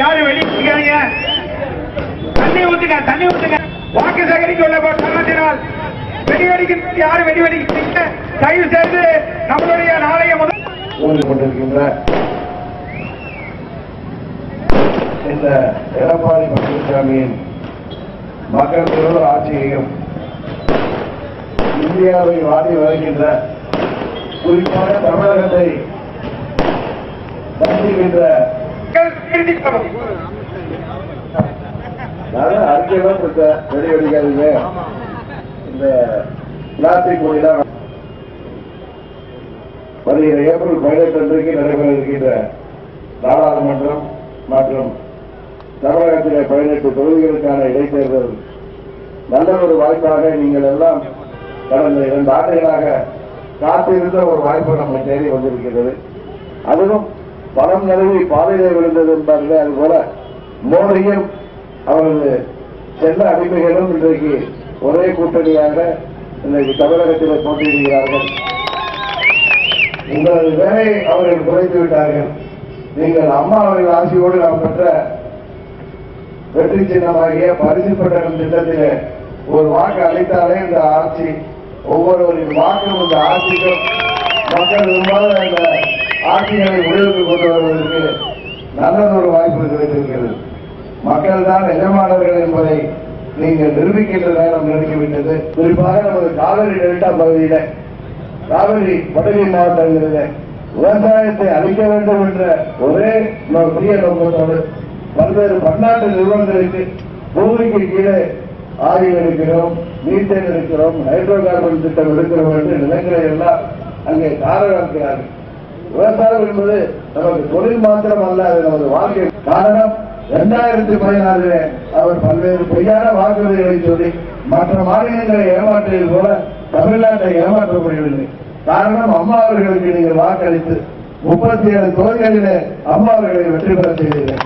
யாரு வெடிக்கிறீங்க? தண்ணி ஊத்துங்க, தண்ணி ஊத்துங்க. வாக்கு சேகரிக்க உள்ள காரணத்தினால் வெடிவெடிக்க யாரு வெடிவெடிக்கிறீங்க? தயவு செய்து நம்மளுடைய நாளைய முதல் கொண்டிருக்கின்ற இந்த எடப்பாடி பழனிசாமியின் மக்கள் விரோத ஆட்சியையும் இந்தியாவை வாடி வருகின்ற குறிப்பாக தமிழகத்தை தண்டிக்கின்ற அறிக்கையெல்லாம் வெடி வெடிக்காதீங்க. இந்த பிளாஸ்டிக் கொடிதான் வருகிற ஏப்ரல் 18 அன்றைக்கு நடைபெற இருக்கின்ற நாடாளுமன்றம் மற்றும் தமிழகத்திலே 18 தொகுதிகளுக்கான இடைத்தேர்தல் நல்ல ஒரு வாய்ப்பாக நீங்கள் எல்லாம் கடந்த 2 ஆண்டுகளாக காத்திருந்த ஒரு வாய்ப்பு நம்ம தேடி வந்திருக்கிறது. அதுவும் பணம் நிலவி பாதையிலே விழுந்தது என்பார்களே, அதுபோல மோடியும் அவரது செல்ல அடிமைகளும் இன்றைக்கு ஒரே கூட்டணியாக இன்றைக்கு தமிழகத்தில் போட்டியிடுகிறார்கள். உங்களது வேலை அவர்கள் குறைத்து விட்டார்கள். நீங்கள் அம்மா அவர்கள் ஆட்சியோடு நாம் பெற்ற வெற்றி சின்னமாகிய பரிசு பெட்டகம் திட்டத்திலே ஒரு வாக்கு அளித்தாலே இந்த ஆட்சி ஒவ்வொருவரின் வாக்கும் இந்த ஆட்சிக்கும் மக்கள் விரும்பாத இந்த ஆட்சிகளை முடிவுக்கு கொண்டு வருவதற்கு நல்லதொரு வாய்ப்பு கிடைத்திருக்கிறது. மக்கள் தான் எஜமானர்கள் என்பதை நீங்கள் நிரூபிக்கின்ற நேரம் நெருங்கிவிட்டது. குறிப்பாக நமது காவிரி டெல்டா பகுதியில காவிரி படுகை மாவட்டங்களில் விவசாயத்தை அளிக்க வேண்டும் என்ற ஒரே பெரிய நோக்கத்தோடு பல்வேறு பன்னாட்டு நிறுவனங்களுக்கு பூமிக்கு கீழே ஆயில் எடுக்கிறோம், மீத்தேன் எடுக்கிறோம், ஹைட்ரோ கார்பன் திட்டம் எடுக்கிறோம் என்று நிலங்களை எல்லாம் அங்கே காரணமாக்கிறார்கள். விவசாயம் என்பது நமது தொழில் மாத்திரம் அல்ல, அது நமது வாழ்க்கை. காரணம் 2014 அவர் பல்வேறு பொய்யான வாக்குறுதிகளை சொல்லி மற்ற மாநிலங்களை ஏமாற்றியது போல தமிழ்நாட்டை ஏமாற்ற முடியவில்லை. காரணம் அம்மா அவர்களுக்கு நீங்கள் வாக்களித்து 37 தொகுதிகளிலே அம்மா அவர்களை வெற்றி பெற செய்தீர்கள்.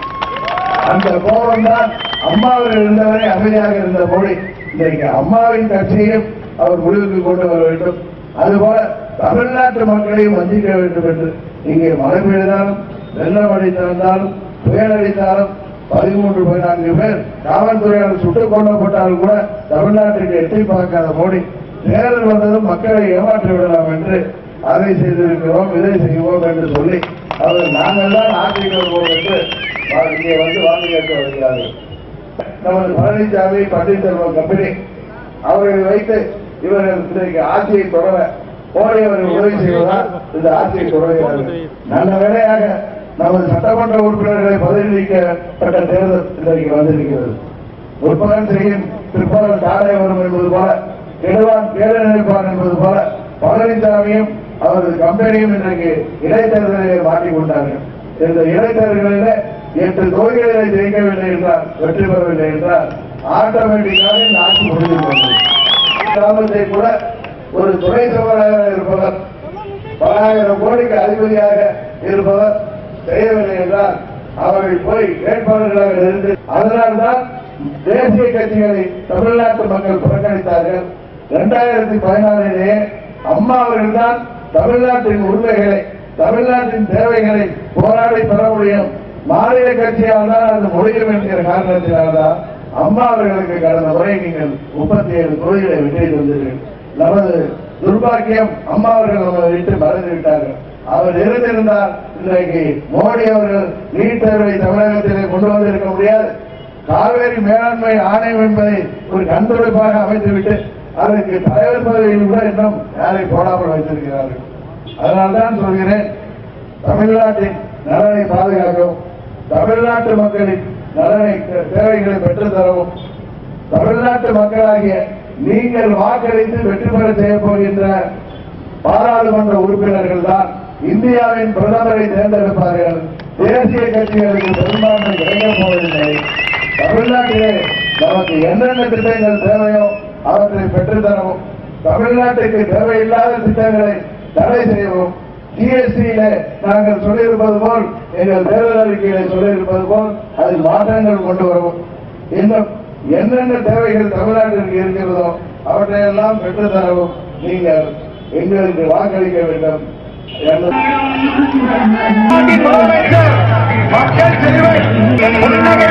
அந்த கோபம் தான் அம்மா அவர்கள் இருந்தவரை அமைதியாக இருந்த மோடி இன்றைக்கு அம்மாவின் கட்சியையும் அவர் முடிவுக்கு கொண்டு வர வேண்டும். அதுபோல தமிழ்நாட்டு மக்களையும் வஞ்சிக்க வேண்டும் என்று இங்கே மழை பெய்தாலும் வெள்ளம் அடித்திருந்தாலும் புயல் அடித்தாலும் 13-14 பேர் காவல்துறையால் சுட்டுக் கொல்லப்பட்டாலும் கூட தமிழ்நாட்டுக்கு எட்டி பார்க்காத மோடி தேர்தல் வந்ததும் மக்களை ஏமாற்றி விடலாம் என்று அதை செய்திருக்கிறோம், இதை செய்வோம் என்று சொல்லி அவர் நாங்கள் தான் ஆட்சிக்கு வருவோம் என்று இங்கே வந்து வாக்கு கேட்டு வருகிறார்கள். நமது பழனிசாமி பன்னீர்செல்வம் கம்பெனி அவர்களை வைத்து இவர்கள் இன்றைக்கு ஆட்சியை தொடர மோடி அவர்கள் உதவி செய்வதால் இந்த ஆட்சியை தொடர்கிறார்கள். நல்ல வேளையாக நமது சட்டமன்ற உறுப்பினர்களை பதவி நீக்கப்பட்ட தேர்தல் இன்றைக்கு வந்திருக்கிறது. உற்பதம் செய்யும் பிற்பகல் தானே வரும் என்பது போல, கெடுவான் கேடு நினைப்பான் என்பது போல பழனிசாமியும் அவரது கம்பெனியும் இன்றைக்கு இடைத்தேர்தலை மாற்றிக் கொண்டார்கள். இந்த இடைத்தேர்தலில் 8 தொகுதிகளை ஜெயிக்கவில்லை என்றால், வெற்றி பெறவில்லை என்றால் ஆட்டோமேட்டிக்காக இந்த ஆட்சி முடிந்து கிராமத்தை கூட ஒரு துணை சபாநாயகராக இருப்பவர், 10,000 கோடிக்கு அதிபதியாக இருப்பவர் செய்யவில்லை என்றால் அவர்கள் போய் வேட்பாளர்களாக இருந்து அதனால்தான் தேசிய கட்சிகளை தமிழ்நாட்டு மக்கள் புறக்கணித்தார்கள். 2014 அம்மா அவர்கள் தான் தமிழ்நாட்டின் உரிமைகளை, தமிழ்நாட்டின் தேவைகளை போராடி பெற முடியும், மாநில கட்சியால் தான் அது முடியும் என்கிற காரணத்தினால்தான் அம்மா அவர்களுக்கு கடந்த முறை நீங்கள் 37 தொகுதிகளை வெற்றி தந்தீர்கள். நமது துர்பாக்கியம் அம்மா அவர்கள் நம்மை விட்டு மறந்து விட்டார்கள். அவர் இருந்திருந்தால் இன்றைக்கு மோடி அவர்கள் நீட் தேர்வை தமிழகத்திலே கொண்டு வந்திருக்க முடியாது. காவேரி மேலாண்மை ஆணையம் என்பதை ஒரு கண்துடைப்பாக அமைத்துவிட்டு அதற்கு தலைவர் பதவியில் கூட இன்னும் யாரை போடாமல் வைத்திருக்கிறார்கள். அதனால்தான் சொல்கிறேன், தமிழ்நாட்டின் நலனை பாதுகாக்கவும், தமிழ்நாட்டு மக்களின் நலனை தேவைகளை பெற்றுத் தரவும், தமிழ்நாட்டு மக்களாகிய நீங்கள் வாக்களித்து வெற்றி பெற செய்ய போகின்ற பாராளுமன்ற உறுப்பினர்கள் தான் இந்தியாவின் பிரதமரை தேர்ந்தெடுப்பார்கள். தேசிய கட்சிகளுக்கு பெரும்பான்மை கிடைக்கப் போவதில்லை. தமிழ்நாட்டிலே நமக்கு என்னென்ன திட்டங்கள் தேவையோ அவற்றை பெற்றுத்தரவும், தமிழ்நாட்டுக்கு தேவையில்லாத திட்டங்களை தடை செய்யவும், ஜிஎஸ்டியில நாங்கள் சொல்லியிருப்பது போல், எங்கள் தேர்தல் அறிக்கையில சொல்லியிருப்பது போல் அதில் மாற்றங்கள் கொண்டு வரவும், இன்னும் என்னென்ன தேவைகள் தமிழ்நாட்டிற்கு இருக்கிறதோ அவற்றையெல்லாம் பெற்றுத்தரவும் நீங்கள் எங்களுக்கு வாக்களிக்க வேண்டும். மக்கள் புன்னகை